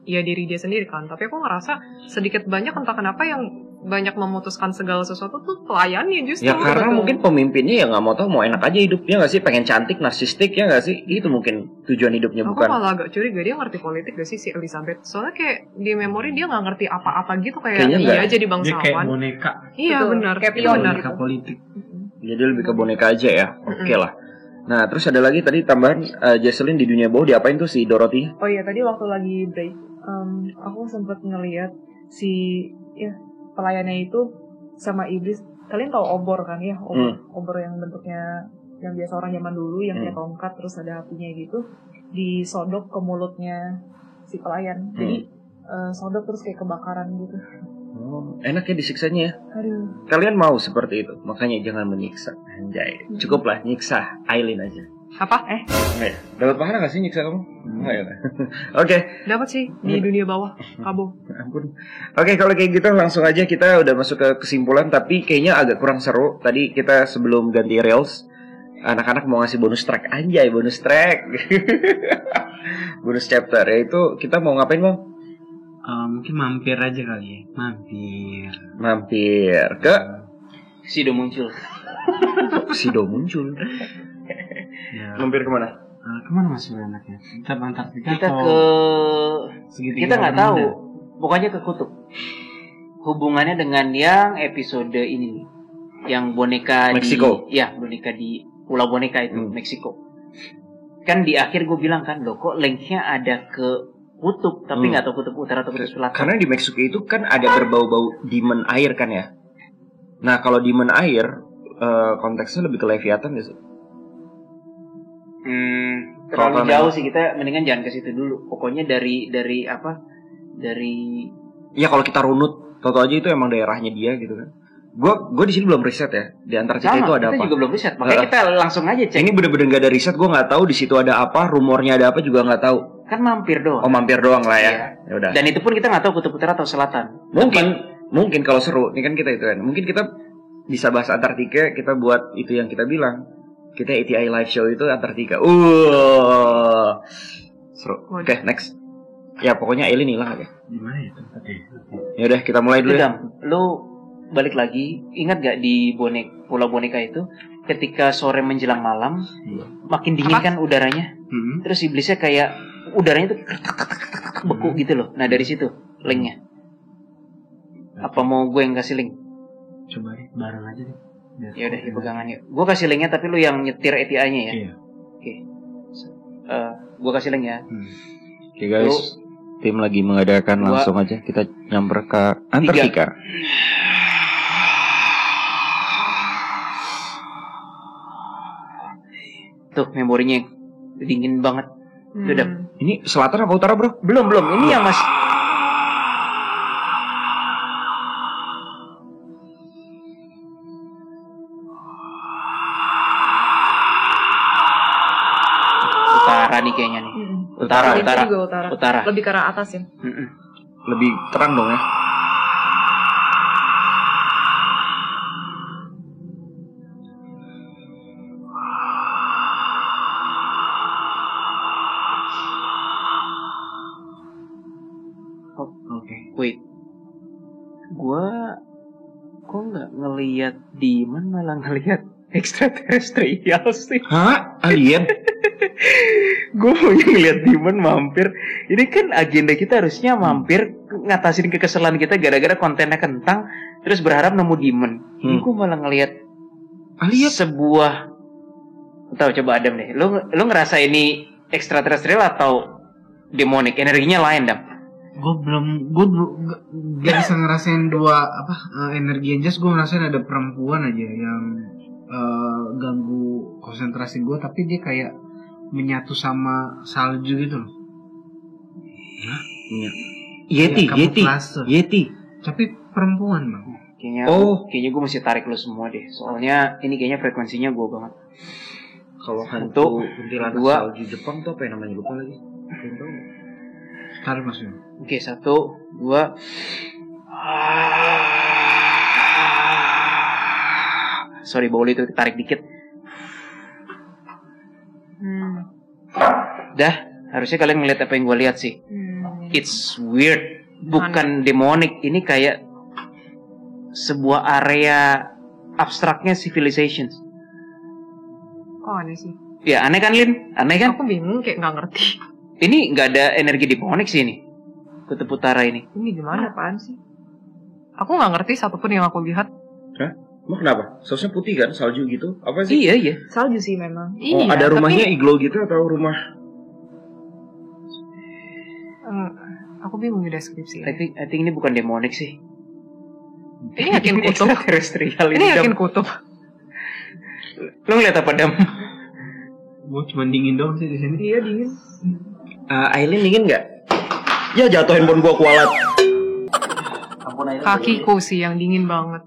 ya diri dia sendiri kan. Tapi aku ngerasa sedikit banyak entah kenapa yang banyak memutuskan segala sesuatu tuh pelayannya justru. Ya karena mungkin pemimpinnya ya nggak mau tahu, mau enak aja hidupnya nggak sih, pengen cantik, narsistik ya nggak sih, itu mungkin tujuan hidupnya. Aku bukan. Aku malah agak curiga dia ngerti politik gak sih si Elizabeth, soalnya kayak di memori dia nggak ngerti apa-apa gitu, kayak iya jadi bangsawan. Dia kayak boneka. Iya benar, kayak pion boneka politik. Jadi lebih ke boneka aja ya, oke lah. Nah terus ada lagi tadi tambahan Jesselyn di dunia bawah diapain tuh si Dorothy? Oh iya, tadi waktu lagi break aku sempat ngelihat si pelayannya itu sama iblis. Kalian tahu obor kan ya, obor yang bentuknya yang biasa orang zaman dulu yang kayak tongkat terus ada apinya gitu, disodok ke mulutnya si pelayan. Jadi sodok terus kayak kebakaran gitu. Enak ya disiksanya ya. Aduh. Kalian mau seperti itu, makanya jangan menyiksa. Anjay, cukuplah nyiksa Aileen aja. Apa? Dapat pahala gak sih nyiksa kamu? Enggak ya. Oke. Dapat sih di dunia bawah, kabur. Ampun. Oke, kalau kayak gitu langsung aja kita udah masuk ke kesimpulan, tapi kayaknya agak kurang seru. Tadi kita sebelum ganti reels, anak-anak mau ngasih bonus track. Anjay, bonus track. Bonus chapter, yaitu kita mau ngapain, Bang? Mungkin mampir aja kali ya. Mampir ke Sido muncul. Sido muncul. Ya. Mampir kemana? Kemana masih enaknya? Kita Antartika kita atau ke segitiga kita nggak Bermuda? tahu, pokoknya ke kutub. Hubungannya dengan yang episode ini nih, yang boneka Meksiko. Boneka di Pulau Boneka itu, Meksiko. Kan di akhir gue bilang kan, loh kok linknya ada ke kutub, tapi nggak tahu kutub utara atau kutub selatan. Karena di Meksiko itu kan ada berbau-bau demon air kan ya. Nah kalau demon air konteksnya lebih ke Leviathan gak sih? Terlalu jauh sih, kita mendingan jangan ke situ dulu. Pokoknya dari ya kalau kita runut, tahu aja itu emang daerahnya dia gitu kan. Gue di sini belum riset ya. Di Antartika itu ada kita apa? juga belum riset. Makanya kita langsung aja cek. Ini bener-bener gak ada riset, gue nggak tahu di situ ada apa, rumornya ada apa juga nggak tahu. Kan mampir doang. Oh mampir doang lah ya. Iya. Ya udah. Dan itu pun kita nggak tahu kutub utara atau selatan. Mungkin kalau seru, ini kan kita itu kan. Mungkin kita bisa bahas Antartika, kita buat itu yang kita bilang. Kita ATI live show itu Antartika. Seru. Oke, next. Ya pokoknya Aileen hilang aja. Gimana ya tempatnya? Ya udah kita mulai dulu. Lu balik lagi, ingat gak di Pulau Boneka itu ketika sore menjelang malam makin dingin kan udaranya, terus iblisnya kayak udaranya tuh beku gitu loh. Nah dari situ linknya. Apa mau gue yang kasih link? Coba deh bareng aja deh. Ya udah pegangan yuk. Gue kasih linknya tapi lu yang nyetir API-nya ya. Iya. Oke. Gue kasih link ya. Oke guys, tim lagi mengadakan langsung aja kita nyamper ke Antartika. 3. Tuh memorinya dingin banget. Udah. Ini selatan apa utara bro? Belum. Ini yang masih. Utara nih kayaknya nih. Utara. Lebih ke arah atas ya. Lebih terang dong ya. Wait, gua kok nggak ngelihat demon malah ngelihat extraterrestrial sih? Hah? Alien? Gue mau ngeliat demon mampir. Ini kan agenda kita harusnya mampir ngatasin kekesalan kita gara-gara kontennya kentang, terus berharap nemu demon. Ini gue malah ngeliat Alien sebuah, tahu coba Adam deh. Lu ngerasa ini extraterrestrial atau demonic? Energinya lain, Dam. Gue gak bisa ngerasain dua energi yang jelas. Gue ngerasain ada perempuan aja yang ganggu konsentrasi gue, tapi dia kayak menyatu sama salju gitu loh. Yeti. Tapi perempuan bang. Kayaknya gue mesti tarik lu semua deh. Soalnya ini kayaknya frekuensinya gue banget. Kalau hantu kuntilanak salju Jepang tuh apa yang namanya, lupa lagi. Tarik maksudnya. Oke, 1, 2. Sorry, bau itu tarik dikit. Dah, harusnya kalian ngeliat apa yang gue lihat sih. It's weird, bukan demonic. Ini kayak sebuah area abstraknya civilization. Kok aneh sih? Ya aneh kan, Lin? Aneh kan? Aku bingung, kayak nggak ngerti. Ini nggak ada energi demonic sih ini. Kutub Utara ini. Ini gimana apaan sih? Aku nggak ngerti satupun yang aku lihat. Hah? Emang kenapa? Sausnya putih kan, salju gitu? Apa sih? Iya. Salju sih memang. Oh, ada rumahnya iglo gitu atau rumah? Aku bingung di deskripsi. I think ini bukan demonic sih. Ini yakin kutub. Extraterrestrial Ini yakin kutub. Lo ngeliat apa, Dam? Gue cuma dingin doang sih di sini. Iya dingin. Aileen dingin nggak? Ya jatuh handphone gua kualat. Kakiku sih yang dingin banget.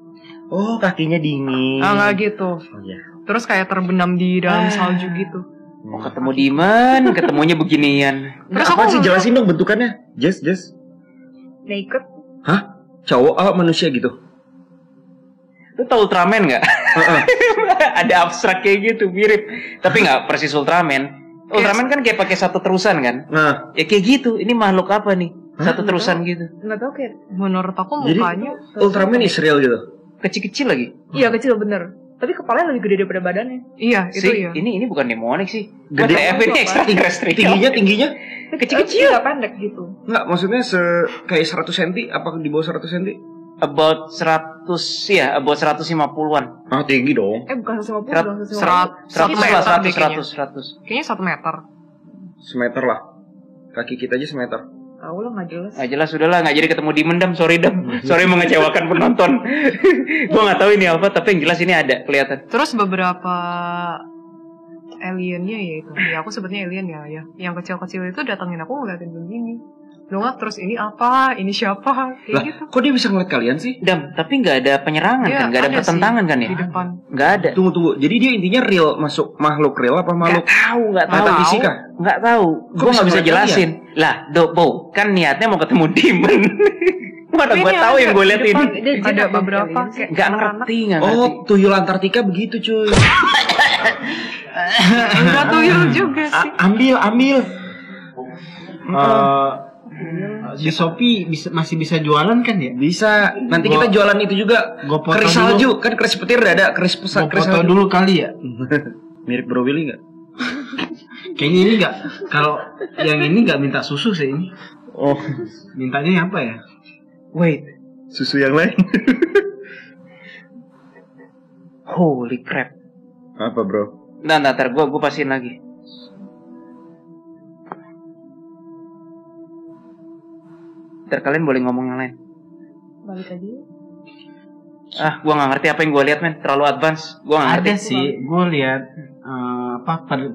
Oh, kakinya dingin. Nggak gitu. Oh iya. Terus kayak terbenam di dalam salju gitu. Mau ketemu demon, ketemunya beginian. Terus apa sih, jelasin dong bentukannya? Jess. Naked. Hah? Cowok manusia gitu? Lu tau Ultraman nggak? Ada abstrak kayak gitu, mirip. Tapi nggak persis Ultraman. Ultraman kan kayak pakai satu terusan kan? Nah, ya kayak gitu. Ini makhluk apa nih? Satu terusan gitu. Nggak tahu kayak. Menurut aku mukanya. Jadi Ultraman is real gitu? Kecil-kecil lagi. Iya kecil bener. Tapi kepalanya lebih gede daripada badannya. Iya, itu sih, iya. Ini bukan demonic sih. Gede. Ini extraterrestrial. Tingginya? Kecil-kecil. Nggak pendek gitu. Nggak, maksudnya kayak 100 cm? Apa di bawah 100 cm? About 100 ya, about 150-an. Ah, tinggi dong. Bukan 150, 100. Kayaknya 1 meter. Semeter lah. Kaki kita aja semeter. Tahu lah, nggak jelas. Nggak jelas, sudahlah, nggak jadi ketemu demon, Dam. Sorry, Dam. Sorry mengecewakan penonton. Gue nggak tahu ini apa, tapi yang jelas ini ada, kelihatan. Terus beberapa aliennya ya itu. Ya aku sebutnya alien ya. Yang kecil-kecil itu datangin aku ngeliatin begini. Nggak, terus ini apa? Ini siapa? Kayak Lah, gitu. kok dia bisa ngeliat kalian sih? Dam, tapi nggak ada penyerangan Ya, kan? Nggak ada pertentangan sih, kan ya? di depan. Nggak ada. Tunggu. Jadi dia intinya real, masuk makhluk real apa makhluk? Nggak tahu. Metafisika? Nggak tahu. Gue nggak bisa jelasin. Lah, Bo, kan niatnya mau ketemu demon. Mana gue tahu yang gue lihat ini. Ada beberapa kayak Nggak ngerti. Oh, tuyul Antartika begitu cuy. Enggak tuyul juga sih. Ambil. Di Shopee masih bisa jualan kan ya? Bisa. Nanti kita jualan itu juga. Keris salju. Kan keris petir ada. Keris pesat. Gue foto dulu kali ya. Mirip Bro Willy gak? Kayaknya ini gak. Kalau yang ini gak minta susu sih ini. Oh, mintanya apa ya? Wait, susu yang lain. Holy crap. Apa bro? Nah, ntar gue pastiin lagi. Ntar kalian boleh ngomong yang lain. Balik aja. Gue nggak ngerti apa yang gue lihat, men. Terlalu advance. Gue nggak ngerti. Ada sih, gue lihat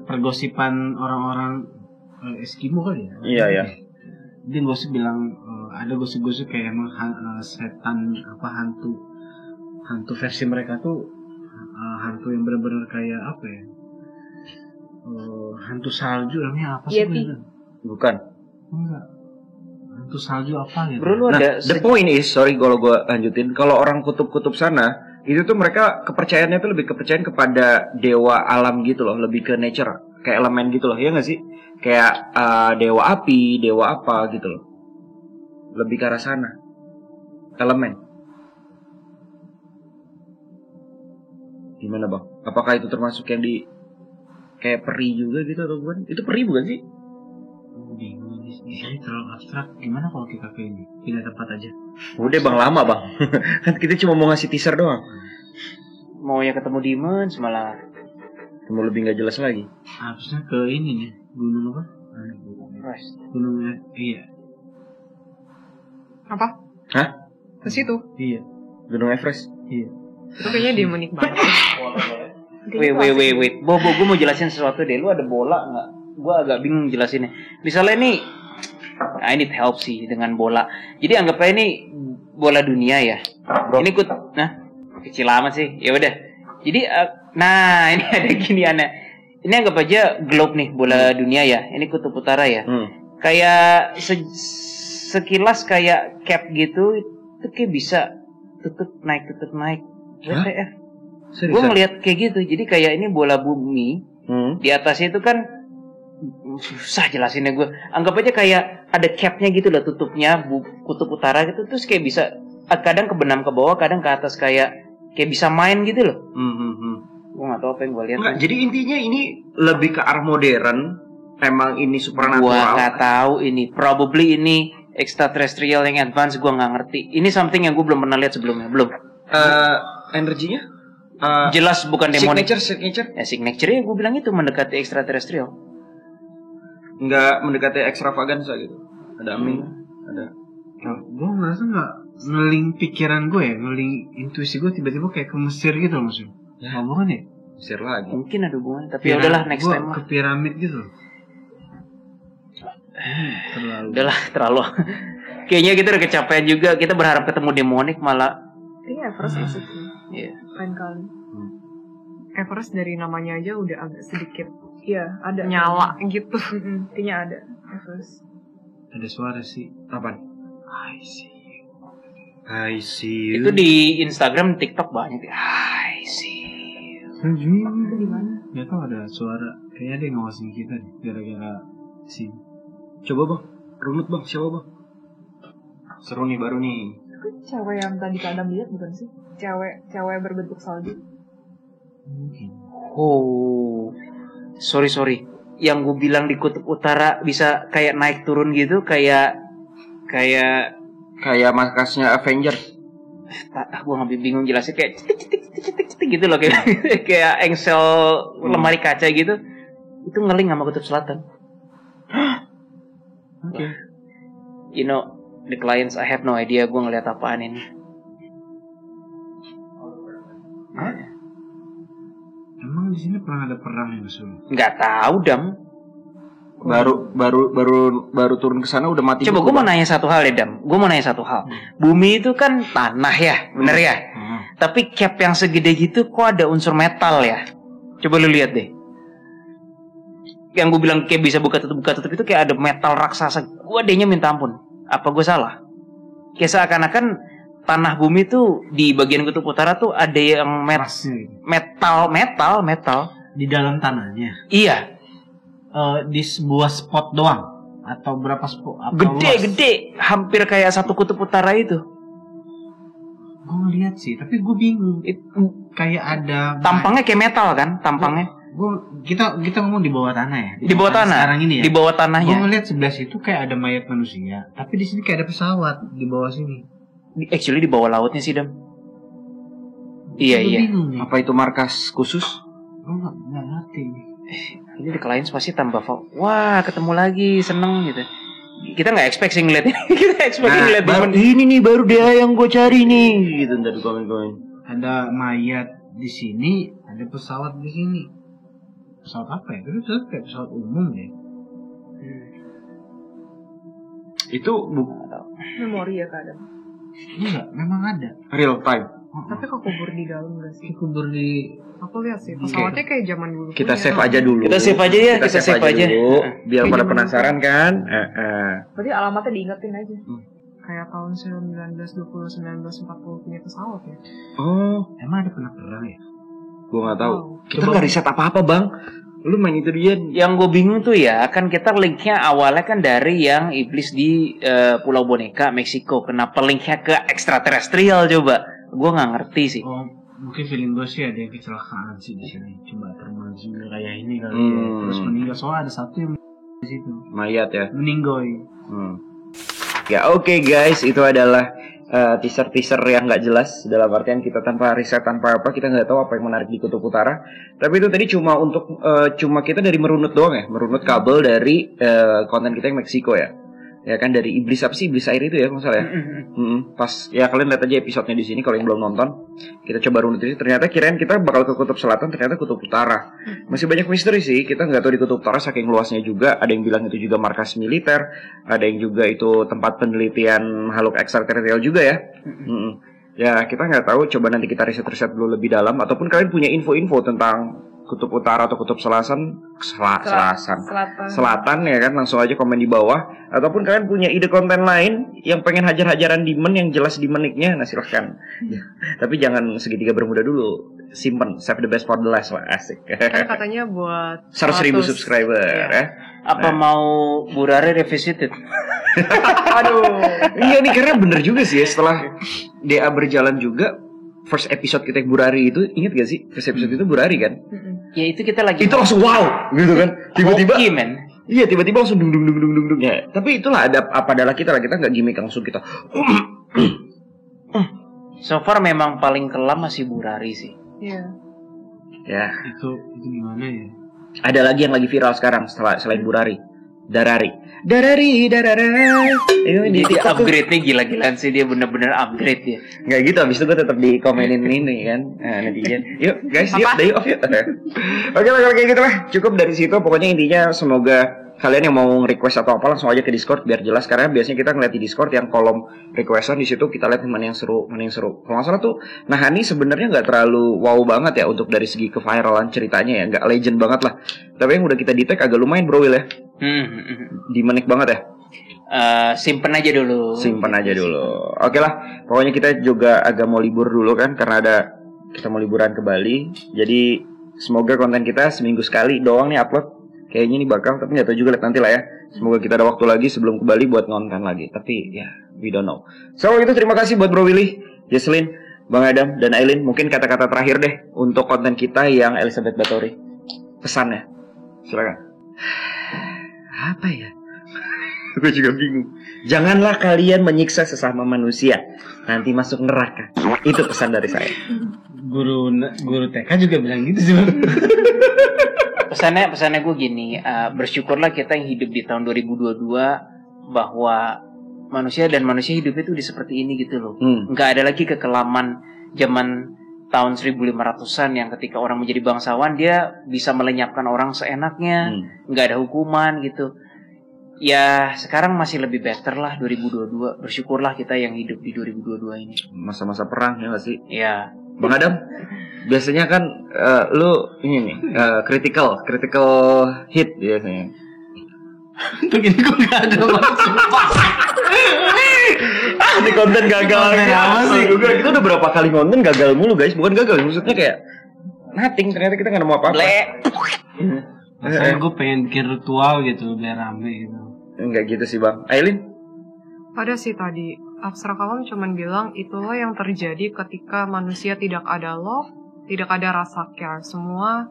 pergosipan orang-orang Eskimo kali ya. Iya. Dia gosip bilang ada gosip-gosip kayak emang setan hantu versi mereka tuh hantu yang benar-benar kayak apa ya? Hantu salju namanya apa sih? Bukan. Enggak. Hantu salju apa gitu? Bro, lu ada the point is, sorry kalau gue lanjutin, kalau orang kutub-kutub sana itu tuh mereka kepercayaannya tuh lebih kepercayaan kepada dewa alam gitu loh, lebih ke nature, kayak elemen gitu loh, ya nggak sih? Kayak dewa api, dewa apa gitu loh, lebih ke arah sana, elemen. Gimana bang? Apakah itu termasuk yang di kayak peri juga gitu atau bukan? Itu peri bukan sih? Bingung di sini terlalu abstrak. Gimana kalau kita ke ini? Pindah tempat aja. Udah bang, lama bang. Kan kita cuma mau ngasih teaser doang. Mau ya ketemu Demons malah Mau lebih nggak jelas lagi. Harusnya ke ini nih, gunung apa? Gunungnya, iya. Apa? Hah? Ke situ? Iya. Gunung Everest. Iya. Itu kayaknya demonik banget. Wait. Bobo, gue mau jelasin sesuatu deh. Lu ada bola nggak? Gue agak bingung jelasinnya. Misalnya nih, I need help sih dengan bola. Jadi anggap aja ini bola dunia ya. Bro. Ini kecil amat sih. Ya udah. Jadi, ini ada giniannya. Ini anggap aja globe nih, bola dunia ya. Ini kutub utara ya. Kayak sekilas kayak cap gitu, itu kayak bisa tutup naik. WTF? Gue ngeliat kayak gitu. Jadi kayak ini bola bumi. Di atasnya itu kan susah jelasinnya gue. Anggap aja kayak ada capnya gitu lah, tutupnya kutub utara gitu. Terus kayak bisa kadang kebenam ke bawah, kadang ke atas kayak bisa main gitu loh. Gue nggak tahu apa yang gue lihat. Enggak, jadi intinya ini lebih ke arah modern. Emang ini supernatural. Gue nggak tahu ini. Probably ini extraterrestrial yang advance. Gue nggak ngerti. Ini something yang gue belum pernah lihat sebelumnya. Belum. Energinya? Jelas bukan demonik. Signature? Ya signature ya gue bilang itu mendekati extraterrestrial. Nggak mendekati extravaganza gitu. Ada amin. Ada. Nah, gue merasa nggak ngeling pikiran gue ya, ngeling intuisi gue tiba-tiba kayak ke Mesir gitu loh maksudnya. Ya bukan ya? Mesir lagi. Mungkin ada hubungan, tapi ya udahlah next time ke piramid gitu. Terlalu. Kayaknya kita udah kecapean juga. Kita berharap ketemu demonik malah. Iya, Everest asik sih. Iya. Lain kali. Everest dari namanya aja udah agak sedikit. Iya, ada nyala gitu. Kayaknya ada Everest. Ada suara sih. Apaan? I see you. Itu di Instagram, TikTok banyak. I see you. Itu di mana? Gak tau ada suara. Kayaknya dia ngawasin kita nih, gara-gara sini. Coba bang, runut bang, siapa bang? Seru nih, baru nih. Itu cewek yang tadi Kak Adam lihat bukan sih? Cewek berbentuk salju. Mungkin. Oh, sorry. Yang gue bilang di kutub utara bisa kayak naik turun gitu, kayak markasnya Avengers. Gue nggak bingung jelasin, kayak cetik gitu loh, kayak engsel lemari kaca gitu. Itu ngeling sama kutub selatan. Oke. You know, the clients, I have no idea gue ngeliat apaan ini. Emang di sini pernah ada perang ya Sul? Nggak tahu Dam. Baru turun ke sana udah mati. Coba gue mau nanya satu hal ya Dam. Gue mau nanya satu hal. Bumi itu kan tanah ya, bener ya. Tapi cap yang segede gitu kok ada unsur metal ya. Coba lu lihat deh. Yang gue bilang kayak bisa buka tutup itu kayak ada metal raksasa. Gue adanya minta ampun. Apa gue salah? Kayak seakan-akan tanah bumi tuh di bagian kutub utara tuh ada yang metal. Di dalam tanahnya. Iya. Di sebuah spot doang atau berapa spot? Gede, hampir kayak satu kutub utara itu. Gue ngeliat sih, tapi gue bingung. Kayak ada. Tampangnya kayak metal kan? Tampangnya. Kita ngomong di bawah tanah ya. Di bawah tanah. Sekarang ini ya. Di bawah tanahnya. Gue ngeliat sebelah situ kayak ada mayat manusia, tapi di sini kayak ada pesawat di bawah sini. Actually di bawah lautnya sih Dam. Iya. Apa itu markas khusus? Gue nggak ngerti. Ini di clients pasti tambah wah ketemu lagi, seneng gitu. Kita nggak expect sih ngeliat ini. Kita expect ngeliat ini nih baru dia yang gue cari nih gitu dari komen. Ada mayat di sini, ada pesawat di sini. Pesawat apa ya? Itu kayak pesawat umum deh. Itu memori ya Kak Adam. Enggak, memang ada. Real time. Tapi kok kubur di dalam gak sih? Kubur di. Aku lihat sih pesawatnya kayak zaman dulu. Kita save aja dulu. Kita save aja ya. Kita save aja dulu, biar pada penasaran kan. Berarti alamatnya diingetin aja. Kayak tahun 1920, 1940 punya pesawat ya. Oh, emang ada pernah perang ya? Gue nggak tahu. Kita nggak riset apa-apa bang. Lu main itu dia. Yang gue bingung tuh ya, kan kita linknya awalnya kan dari yang iblis di Pulau Boneka, Meksiko. Kenapa linknya ke extraterrestrial coba? Gue nggak ngerti sih. Oh, mungkin feeling gue sih ada yang kecelakaan sih di sini, coba termaju kayak ini kali ya. Terus meninggal, soalnya ada satu yang di situ mayat ya, meninggoy. Ya oke guys, itu adalah teaser yang nggak jelas, dalam artian kita tanpa riset tanpa apa, kita nggak tahu apa yang menarik di Kutub Utara. Tapi itu tadi cuma untuk cuma kita dari merunut doang ya, merunut kabel dari konten kita yang Meksiko ya kan, dari iblis apa sih, iblis air itu ya masalah ya. Pas ya kalian lihat aja episodenya di sini kalau yang belum nonton. Kita coba runut ini, ternyata kirain kita bakal ke Kutub Selatan, ternyata Kutub Utara. Masih banyak misteri sih, kita nggak tahu di Kutub Utara saking luasnya juga. Ada yang bilang itu juga markas militer, ada yang juga itu tempat penelitian makhluk ekstraterestrial juga ya. Ya kita nggak tahu, coba nanti kita riset dulu lebih dalam, ataupun kalian punya info-info tentang Kutub Utara atau Kutub Selatan ya kan, langsung aja komen di bawah. Ataupun kalian punya ide konten lain yang pengen hajar-hajaran demon yang jelas demoniknya, nah silahkan. Tapi jangan segitiga bermuda dulu, simpen, save the best for the last lah, asik. Kan katanya buat 100.000 subscriber ya. Apa mau Burare revisited? Aduh. Iya nih, karena bener juga sih ya, setelah DA berjalan juga, first episode kita yang Burari itu, inget gak sih? First episode itu Burari kan? Ya itu kita lagi itu langsung wow gitu kan, tiba-tiba iya tiba-tiba langsung dung ya. Tapi itulah ada apa adalah kita nggak gimmick, langsung kita so far memang paling kelam masih Burari sih. Iya. Ya itu gimana ya, ada lagi yang lagi viral sekarang selain Burari, Darari. Ini dia upgrade-nya gila-gilaan sih, dia bener-bener upgrade ya. Nggak gitu, abis itu gue tetap dikomenin ini kan, netizen. Yuk guys, yuk day off yuk. Oke lah kalau kayak gitu lah, cukup dari situ. Pokoknya intinya semoga kalian yang mau request atau apa langsung aja ke Discord biar jelas, karena biasanya kita ngeliat di Discord yang kolom requestan, di situ kita lihat mana yang seru. Kalau nggak salah tuh, nah Hani sebenarnya nggak terlalu wow banget ya untuk dari segi keviralan ceritanya ya, nggak legend banget lah. Tapi yang udah kita detect agak lumayan bro Will ya. Dimenik banget ya. Simpen aja dulu. Oke lah, pokoknya kita juga agak mau libur dulu kan, karena kita mau liburan ke Bali. Jadi semoga konten kita seminggu sekali doang nih upload. Kayaknya nih bakal, tapi nggak tahu juga, lihat nanti lah ya. Semoga kita ada waktu lagi sebelum ke Bali buat ngonten lagi. Tapi ya, we don't know. So itu terima kasih buat Bro Willy, Jesslyn, Bang Adam, dan Aileen. Mungkin kata-kata terakhir deh untuk konten kita yang Elizabeth Bathory. Pesannya, silakan. Apa ya? Gue juga bingung. Janganlah kalian menyiksa sesama manusia, nanti masuk neraka. Itu pesan dari saya. Guru TK juga bilang gitu sih. Pesannya gue gini, bersyukurlah kita yang hidup di tahun 2022 bahwa manusia hidup itu udah seperti ini gitu loh. Nggak ada lagi kekelaman zaman tahun 1500-an yang ketika orang menjadi bangsawan dia bisa melenyapkan orang seenaknya, nggak ada hukuman gitu. Ya sekarang masih lebih better lah 2022. Bersyukurlah kita yang hidup di 2022 ini. Masa-masa perang ya nggak sih? Ya. Bang Adam, biasanya kan lu ini nih critical hit biasanya. Untuk ini gue gak ada maksud. Di konten gagal apa sih? Kita udah berapa kali konten gagal mulu guys. Bukan gagal, maksudnya kayak nothing. Ternyata kita gak nemu apa-apa. Maksudnya gue pengen bikin ritual gitu biar rame gitu. Enggak gitu sih Bang. Aileen? Ada sih tadi, Abstrak Alam cuman bilang itulah yang terjadi ketika manusia tidak ada love, tidak ada rasa care. Semua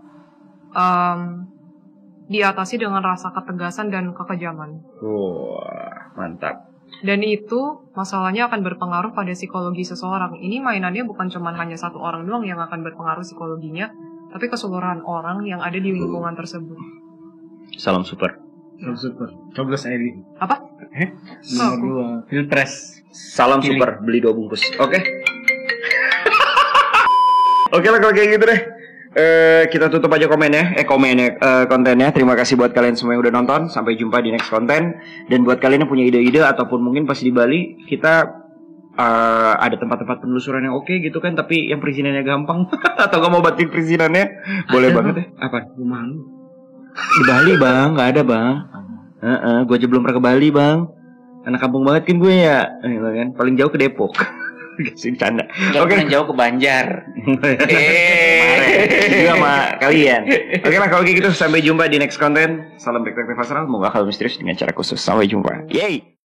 diatasi dengan rasa ketegasan dan kekejaman. Wah, mantap. Dan itu masalahnya akan berpengaruh pada psikologi seseorang. Ini mainannya bukan cuma hanya satu orang doang yang akan berpengaruh psikologinya, tapi keseluruhan orang yang ada di lingkungan tersebut. Salam super. Coblos Aileen. Apa? Nomor 2 Pilpres. Salam super, beli 2 bungkus. Oke. Oke lah kalau kayak gitu deh. Kita tutup aja kontennya. Terima kasih buat kalian semua yang udah nonton. Sampai jumpa di next konten. Dan buat kalian yang punya ide-ide ataupun mungkin pas di Bali kita ada tempat-tempat penelusuran yang oke gitu kan, tapi yang perizinannya gampang atau gak mau batin perizinannya, boleh banget ya. Apa? Rumah lu di Bali bang, nggak ada bang. Gue aja belum pernah ke Bali bang. Anak kampung banget kan gue ya, kan? Paling jauh ke Depok. Kasih canda. Oke. Jauh ke Banjar. Juga sama kalian. Oke lah kalau kayak gitu, sampai jumpa di next konten. Salam Detektif Astral. Semoga hal misterius dengan cara khusus. Sampai jumpa. Yeay.